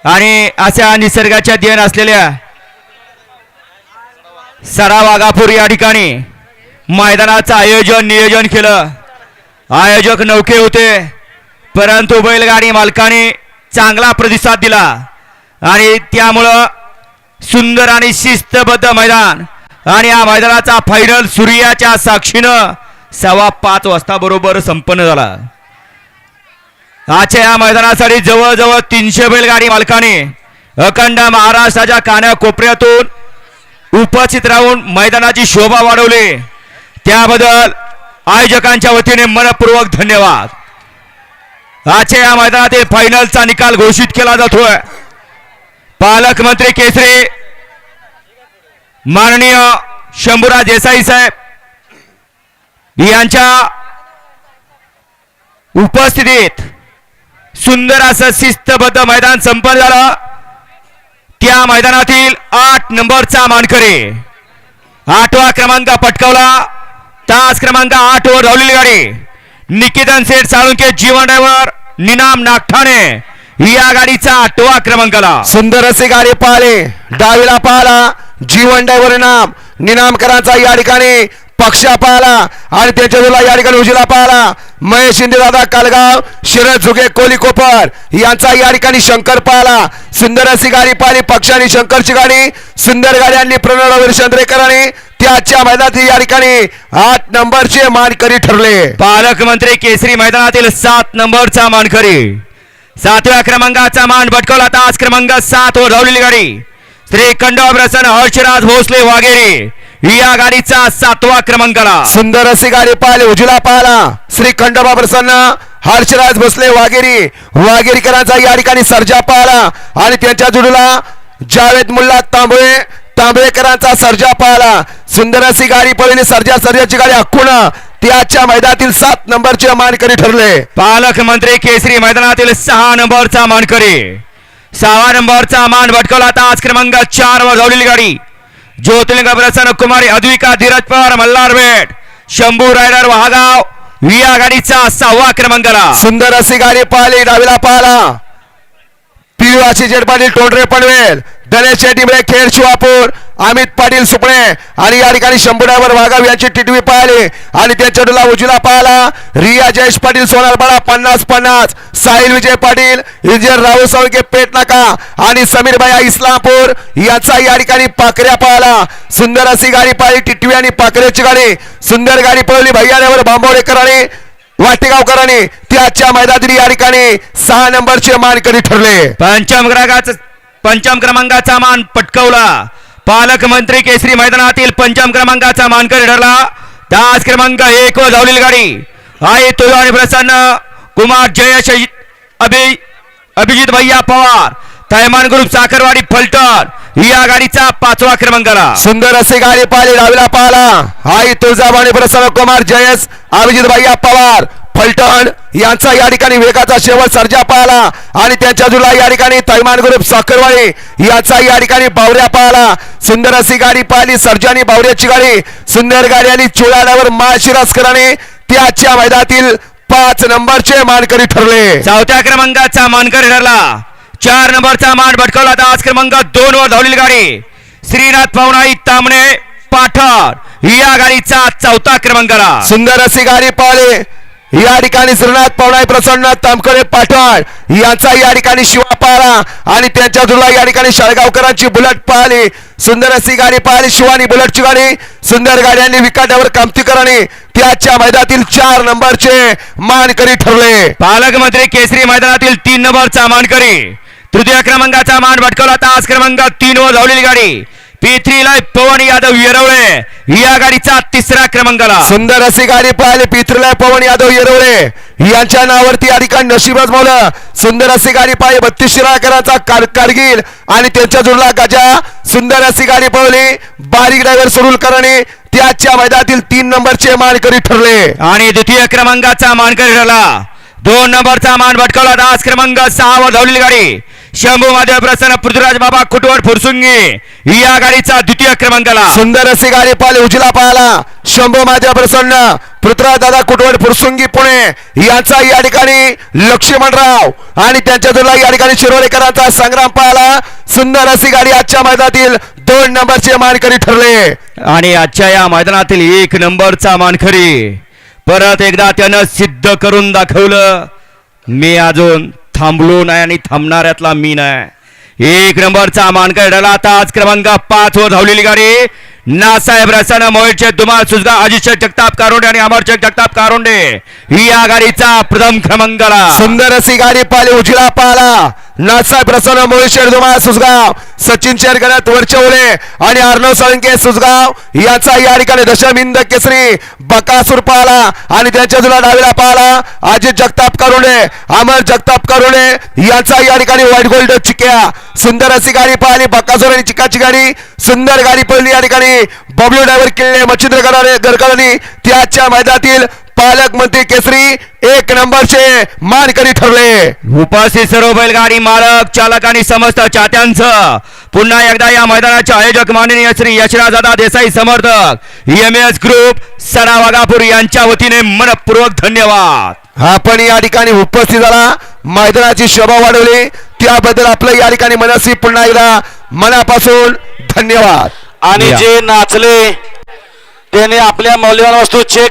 आणि अशा निसर्गाच्या देण असलेल्या सडा वाघापूर या ठिकाणी मैदानाचं नियोजन केलं. आयोजक नौके होते, परंतु बैलगाडी मालकाने चांगला प्रतिसाद दिला आणि त्यामुळं सुंदर आणि शिस्तबद्ध मैदान आणि या मैदानाचा फायनल सूर्याच्या साक्षीनं 5:15 वाजता बरोबर संपन्न झाला. आजच्या या मैदानासाठी जवळजवळ 300 बैलगाडी मालकाने अखंड महाराष्ट्राच्या कानाकोपऱ्यातून उपस्थित राहून मैदानाची शोभा वाढवली. त्याबद्दल आयोजकांच्या वतीने मनपूर्वक धन्यवाद. आजच्या या मैदानातील फायनलचा निकाल घोषित केला जातोय. पालकमंत्री केसरी माननीय शंभूराज देसाई साहेब यांच्या उपस्थितीत सुंदर असं शिस्तबद्ध मैदान संपन्न झालं. त्या मैदानातील 8 नंबरचा मानकरी 8वा क्रमांक पटकावला. तास क्रमांक 8 वर धावलेली गाडी निकेतन सेठ साळुंके जीवन ड्रायव्हर निनाम नागठाणे या गाडीचा 8वा क्रमांकाला. सुंदर अशी गाडी पाहिले, डावीला पाहला जीवन ड्रायव्हर नाम निनामकरांचा या ठिकाणी पक्षा पाहला आणि त्याच्या जोडीला या ठिकाणी उजवीला पाहला महेश शिंदे दादा कालगाव शरद झुगे कोली कोपर यांचा या ठिकाणी शंकर पाहला. सुंदर अशी गाडी पाहिली पक्षाने शंकरची गाडी सुंदर गाड्यांनी प्रणव वर्षंद्रेकरांनी त्याच्या मैदानातील या ठिकाणी 8 नंबरचे मानकरी ठरले. पालकमंत्री केसरी मैदानातील 7 नंबरचा मानकरी 7व्या क्रमांकाचा मान भटकवला. तास क्रमांक 7 वर धावलेली गाडी श्री खंडोबा प्रसन्न हर्षराज भोसले वाघेरे या गाडीचा 7वा क्रमांकाला. सुंदर अशी गाडी पाहिली उजला पाहला श्री खंडोबा प्रसन्न हर्षराज भोसले वाघेरीकरांचा या ठिकाणी सर्जा पाहला आणि त्यांच्या जोडीला जावेद मुल्ला तांबळेकरांचा सर्जा पाहला. सुंदर अशी गाडी पळली सर्जाची गाडी हक्कून त्याच्या मैदानातील 7 नंबरचे मानकरी ठरले. पालकमंत्री केसरी मैदानातील 6 नंबरचा मानकरी 6व्या नंबरचा मान भटकवला. तास क्रमांक 4 वर धावलेली गाडी ज्योतिर्लिंग प्रसन्न कुमारी अद्विका धीरज पवार मल्हारपेठ शंभू रायडर वहागाव या गाडीचा 6वा क्रमांकाला. सुंदर अशी गाडी पाहिली डावीला पाहला पिवाशी जेड पाटील टोंडरे पनवेल गणेश शेट्टी खेड शिवापूर अमित पाटील सुपणे आणि या ठिकाणी शंभू ड्रायव्हर वाघाव यांची टिटवी पाहिली आणि त्यांच्या डोला उजवीला पाहला रिया जयेश पाटील सोनारपाडा 50-50 साहिल विजय पाटील इंजिनियर राहुल साळुंके पेट नाका आणि समीर भैया इस्लामपूर याचा या ठिकाणी पाकऱ्या पाहला. सुंदर अशी गाडी पाहिली टिटवी आणि पाकऱ्याची गाडी सुंदर गाडी पळवली भैया ड्रायव्हर बांबवडेकर आणि वाटेगावकरांनी त्याच्या मैदानातील या ठिकाणी 6 नंबरचे मानकरी ठरले. पंचम क्रमांकाचा मान पटकावला. पालकमंत्री केसरी मैदानातील 5 क्रमांकाचा मानकरी ठरला. तास क्रमांक 1 वर धावलेली गाडी आई तुळू आणि प्रसन्न कुमार जयेश अभिजित भैया पवार थैमान ग्रुप साखरवाडी फलटण या गाडीचा 5वा क्रमांकाला. सुंदर अशी गाडी पाहिली डावीला पाहला आई तुळजाभवानी प्रसन्न कुमार जयेश अभिजित भैया पवार फलटण यांचा या ठिकाणी वेगाचा शेवट सर्जा पाहला आणि त्यांच्या जुला या ठिकाणी थैमान ग्रुप साखरवाडी याचा या ठिकाणी बावऱ्या पाहला. सुंदर अशी गाडी पाहिली सर्जानी बावऱ्याची गाडी सुंदर गाडी आणि चोळाड्यावर माळशिरसकरांनी त्याच्या मैदानातील 5 नंबरचे मानकरी ठरले. 4थ्या क्रमांकाचा मानकरी ठरला. 4 नंबरचा मान भटकवला. तास क्रमांक 2 वर धावलेली गाडी श्रीनाथ पवनाई तामणे पाठण या गाडीचा 4था क्रमांकाला. सुंदर अशी गाडी पाहिली या ठिकाणी श्रीनाथ पवनाई प्रसन्न तामकडे पाठण यांचा या ठिकाणी शिवा पाहला आणि त्यांच्या जुला या ठिकाणी शाळगावकरांची बुलेट पाहिली. सुंदर अशी गाडी पाहिली शिवानी बुलेटची गाडी सुंदर गाड्यांनी विकाट्यावर कामतीकरांनी त्याच्या मैदानातील 4 नंबरचे मानकरी ठरले. पालकमंत्री केसरी मैदानातील 3 नंबरचा मानकरी 3य क्रमांकाचा मान भटकवला. तास क्रमांक 3 वर धावलेली गाडी P3 ला पवन यादव येरवळे या गाडीचा 3रा क्रमांकाला. सुंदर अशी गाडी पाहिली P3 ला पवन यादव येरवळे यांच्या नावावरती या ठिकाणी नशीब आजमावलं. सुंदर अशी गाडी पाहिली 32 शिराळकरांचा कारगिल आणि त्यांच्या जोडला गजा सुंदर अशी गाडी पळवली बारीक ड्रायव्हर सुरुलकरांनी त्याच्या मैदानातील 3 नंबरचे मानकरी ठरले. आणि 2य क्रमांकाचा मानकरी ठरला. 2 नंबरचा मान भटकवला. तास क्रमांक 6 वर धावलेली गाडी शंभू महादेव प्रसन्न पृथ्वीराज बाबा कुटवड फुरसुंगी या गाडीचा द्वितीय क्रमांकाला. सुंदर अशी गाडी पाहिली उजला पाहिला शंभू महादेव प्रसन्न पृथ्वीराज दादा कुटवड फुरसुंगी पुणे यांचा या ठिकाणी लक्ष्मणराव आणि त्यांच्या जोडीला या ठिकाणी शिरोडेकरांचा संग्राम पाहिला. सुंदर अशी गाडी आजच्या मैदानातील 2 नंबरचे मानकरी ठरले आणि आजच्या या मैदानातील 1 नंबरचा मानकरी परत एकदा त्यानं सिद्ध करून दाखवलं. मी अजून थांबलो नाही आणि थांबणाऱ्यातला मी नाही. 1 नंबरचा मानकरी ठरला. आता आज क्रमांक 5 वर धावलेली गाडी नासाहेब रसाना मोहितचे दुमाळ सुजगा अजित जगताप कारोंडे आणि अमरचेक जगताप कारोंडे या गाडीचा प्रथम क्रमांकाला. सुंदर अशी गाडी पाहिली उजला पाहिला नाथसाहेब प्रसन्न मोहिशेर दुमाळ सुसगाव सचिन शेरगणत वरचवले आणि अर्णव साळुंके सुसगाव याचा या ठिकाणी दशमिंद केसरी बकासूर पाहिला आणि त्यांच्या जुला डावीला पाहिला अजित जगताप कारोंडे अमर जगताप कारोंडे याचा या ठिकाणी व्हाईट गोल्ड चिक्या. सुंदर अशी गाडी पाहिली बकासूर आणि चिकाची गाडी सुंदर गाडी पहिली या ठिकाणी बबलू ड्रायव्हर किल्ले मच्छिंद्र गडकरांनी त्याच्या मैदानातील पालक मंत्री केसरी 1 नंबरचे मानकरी ठरले. उपस्थित सर्व बैलगाडी मालक चालक आणि समस्त चाहत्यांचं पुन्हा एकदा या मैदानाचे आयोजक माननीय श्री यशराजदादा देसाई समर्थक एमएस ग्रुप सडा वाघापूर यांच्या वतीने मनपूर्वक धन्यवाद. आपण या ठिकाणी उपस्थित झाला मैदानाची शोभा वाढवली त्याबद्दल आपलं या ठिकाणी मनस्वी पुन्हा एकदा मनापासून धन्यवाद. आणि जे नाचले त्याने आपल्या मौल्यवान वस्तू चेक